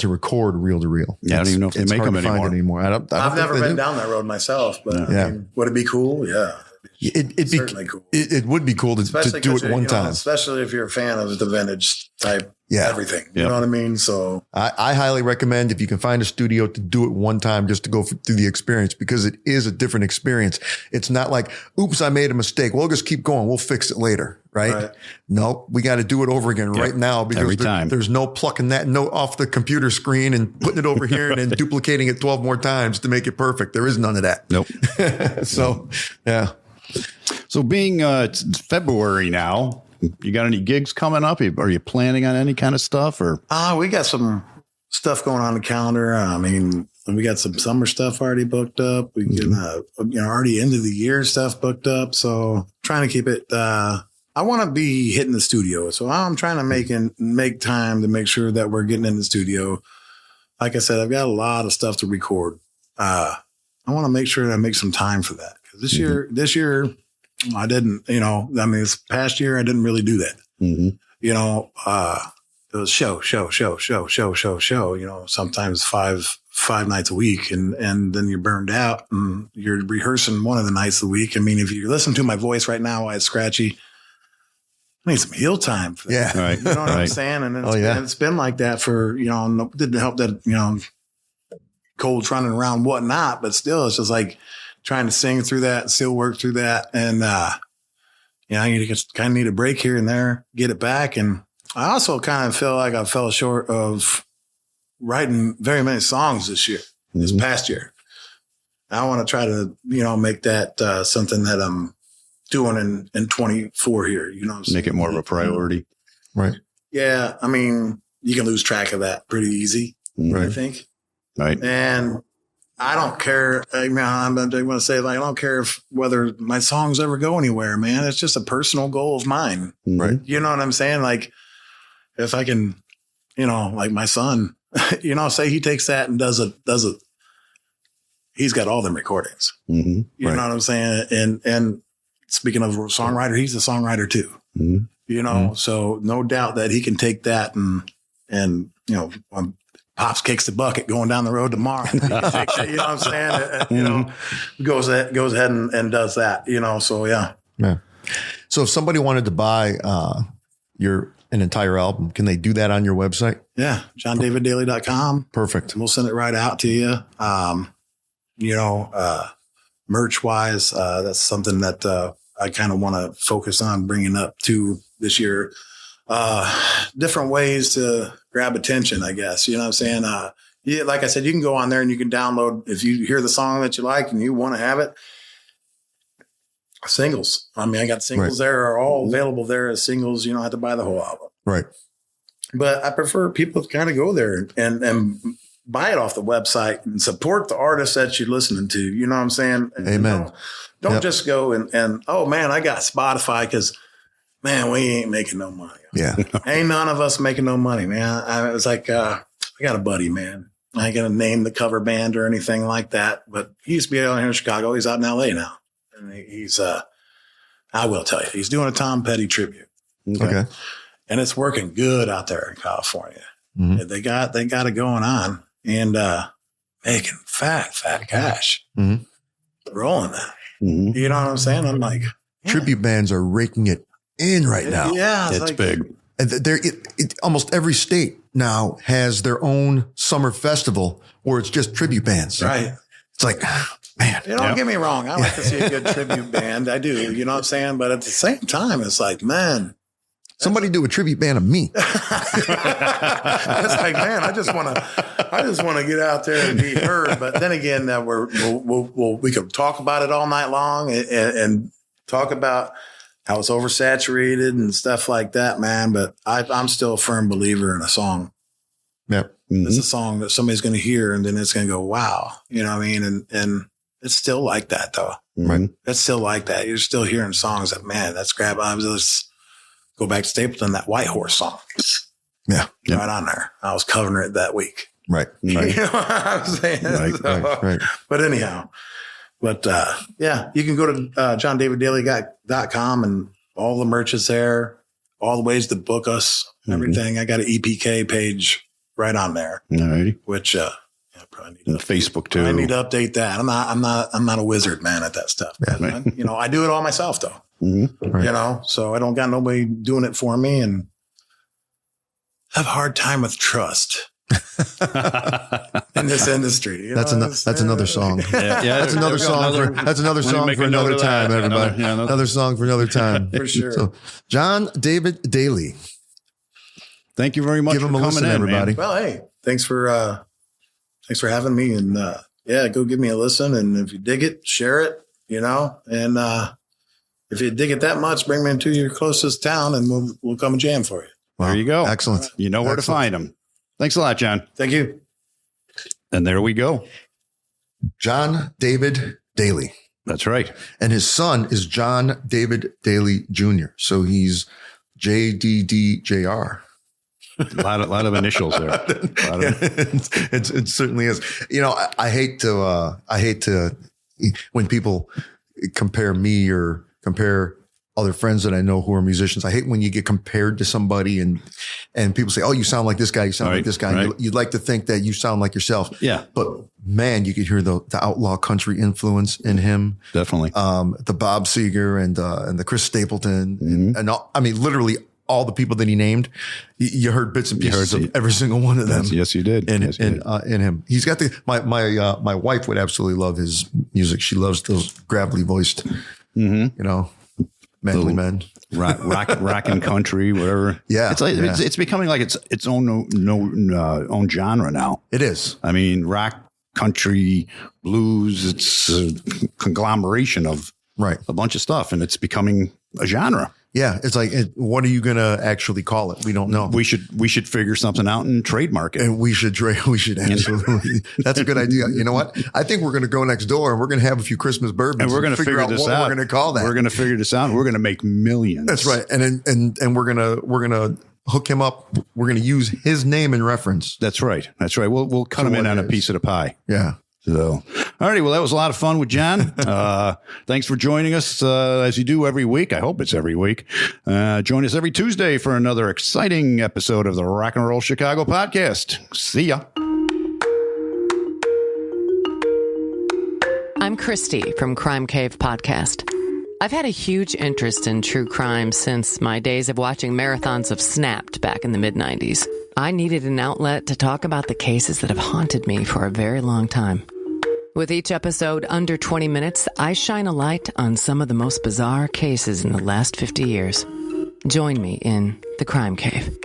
record reel to reel. Yeah, I don't even know if they make them anymore. I've never been down that road myself, but I mean, would it be cool? Yeah. It'd be cool. It would be cool to do it one time, especially if you're a fan of the vintage type. Everything. You Yep. know what I mean? So I highly recommend if you can find a studio to do it one time just to go through the experience, because it is a different experience. It's not like, oops, I made a mistake. We'll just keep going. We'll fix it later. Right? Nope. We got to do it over again right now because there's no plucking that note off the computer screen and putting it over here and then duplicating it 12 more times to make it perfect. There is none of that. Nope. So, yeah. So being it's February now, you got any gigs coming up? Are you planning on any kind of stuff or? We got some stuff going on the calendar. I mean, we got some summer stuff already booked up. We get, already end of the year stuff booked up. So trying to keep it, I want to be hitting the studio. So I'm trying to make time to make sure that we're getting in the studio. Like I said, I've got a lot of stuff to record. I want to make sure that I make some time for that. Cause this year, I didn't, this past year, I didn't really do that. It it was show, sometimes five nights a week. And then you're burned out and you're rehearsing one of the nights of the week. I mean, if you listen to my voice right now, why it's scratchy, I need some heel time for that. Yeah. Right. You know what I'm saying? And it's been like that for, didn't help that, cold's running around, whatnot, but still it's just like trying to sing through that and still work through that. And, I kind of need a break here and there, get it back. And I also kind of feel like I fell short of writing very many songs this past year. I want to try to, make that something that I'm doing in 24 here. Make it more of a priority. Right. Yeah. I mean, you can lose track of that pretty easy, I think. Right. And I don't care. I want to say, like, I don't care whether my songs ever go anywhere, man. It's just a personal goal of mine. Right. You know what I'm saying? Like, if I can, like my son, say he takes that and does it. He's got all them recordings. Mm-hmm. You know what I'm saying? And speaking of a songwriter, he's a songwriter too. Mm-hmm. So no doubt that he can take that and when Pops kicks the bucket going down the road tomorrow. You know what I'm saying? Goes ahead and does that, so yeah. Yeah. So if somebody wanted to buy an entire album, can they do that on your website? Yeah. JohnDavidDaily.com. Perfect. We'll send it right out to you. Merch wise, that's something that I kind of want to focus on bringing up to this year. Different ways to grab attention, I guess. You know what I'm saying? Like I said, you can go on there and you can download, if you hear the song that you like and you want to have it, singles. I mean, I got singles there are all available there as singles. You don't have to buy the whole album. Right. But I prefer people to kind of go there and buy it off the website and support the artists that you're listening to. You know what I'm saying? Amen. Don't just go and, oh man, I got Spotify because, man, we ain't making no money. Yeah. Ain't none of us making no money, man. I was like, I got a buddy, man. I ain't going to name the cover band or anything like that, but he used to be out here in Chicago. He's out in LA now. And he's, I will tell you, he's doing a Tom Petty tribute. Okay. And it's working good out there in California. Mm-hmm. They got it going on and, making fat cash. Mm-hmm. Rolling that. Mm-hmm. You know what I'm saying? I'm like, tribute bands are raking it in right now. Yeah. It's like, big. And almost every state now has their own summer festival where it's just tribute bands. Right. It's like, man. Don't get me wrong. I like to see a good tribute band. I do. You know what I'm saying? But at the same time, it's like, man. Somebody do a tribute band of me. It's like, man, I just want to get out there and be heard. But then again, we could talk about it all night long and talk about how it's oversaturated and stuff like that, man. But I'm still a firm believer in a song. Yep. Mm-hmm. It's a song that somebody's going to hear and then it's going to go, wow. You know what I mean? And it's still like that, though. Right. It's still like that. You're still hearing songs that, man, that's grab. Let's go back to Stapleton, that White Horse song. Yeah. Right on there. I was covering it that week. Right. Right. You know what I'm saying? Right. But anyhow, yeah, you can go to JohnDavidDaily.com and all the merch is there, all the ways to book us, everything. I got an EPK page right on there, All righty. which I probably need And Facebook too. I need to update that. I'm not a wizard, man, at that stuff. Yeah. Right. I do it all myself though. Mm-hmm. Right. So I don't got nobody doing it for me, and I have a hard time with trust in this industry. That's another song. Yeah, That's another song. That's another song for another time, everybody. Another song for another time. For sure. So, John David Daily. Thank you very much Give for him a coming listen, in, everybody. man. Well, hey, thanks for having me, and go give me a listen. And if you dig it, share it. And if you dig it that much, bring me into your closest town, and we'll come and jam for you. Wow. There you go. Excellent. You know where to find them. Thanks a lot, John. Thank you. And there we go. John David Daily. That's right. And his son is John David Daly Jr. So he's JDDJR. A lot of initials there. It certainly is. I hate to when people compare me or compare other friends that I know who are musicians. I hate when you get compared to somebody and people say, oh, you sound like this guy. You sound like this guy. Right. You'd like to think that you sound like yourself. Yeah. But man, you could hear the outlaw country influence in him. Definitely. The Bob Seger and the Chris Stapleton and all, I mean, literally all the people that he named, you heard bits and pieces of every single one of them. Yes, you did. In him. He's got my wife would absolutely love his music. She loves those gravelly voiced, manly men. Rock and country, whatever. Yeah. It's like, it's becoming like its own own genre now. It is. I mean, rock, country, blues, it's a conglomeration of a bunch of stuff, and it's becoming a genre. Yeah, it's like, what are you going to actually call it? We don't know. We should figure something out and trademark it. And we should absolutely. That's a good idea. You know what? I think we're going to go next door and we're going to have a few Christmas bourbons. And we're going to figure this out. We're going to call that. We're going to figure this out. And we're going to make millions. That's right. And we're going to hook him up. We're going to use his name in reference. That's right. That's right. We'll cut him in on a piece of the pie. Yeah. So, all righty. Well, that was a lot of fun with John. Thanks for joining us as you do every week. I hope it's every week. Join us every Tuesday for another exciting episode of the Rock and Roll Chicago podcast. See ya. I'm Christy from Crime Cave Podcast. I've had a huge interest in true crime since my days of watching marathons of Snapped back in the mid-90s. I needed an outlet to talk about the cases that have haunted me for a very long time. With each episode under 20 minutes, I shine a light on some of the most bizarre cases in the last 50 years. Join me in the Crime Cave.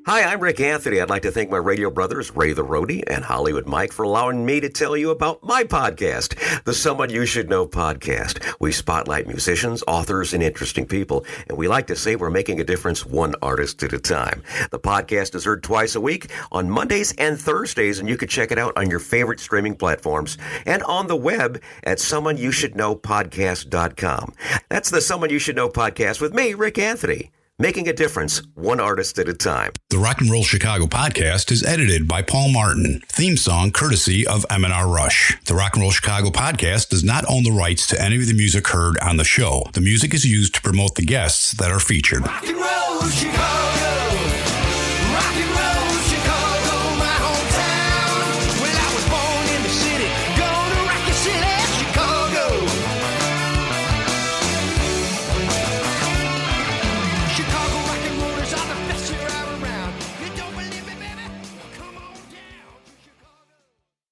Hi, I'm Rick Anthony. I'd like to thank my radio brothers, Ray the Roadie and Hollywood Mike, for allowing me to tell you about my podcast, the Someone You Should Know podcast. We spotlight musicians, authors, and interesting people, and we like to say we're making a difference one artist at a time. The podcast is heard twice a week on Mondays and Thursdays, and you can check it out on your favorite streaming platforms and on the web at someoneyoushouldknowpodcast.com. That's the Someone You Should Know podcast with me, Rick Anthony. Making a difference, one artist at a time. The Rock and Roll Chicago podcast is edited by Paul Martin. Theme song courtesy of M&R Rush. The Rock and Roll Chicago podcast does not own the rights to any of the music heard on the show. The music is used to promote the guests that are featured. Rock and roll Chicago.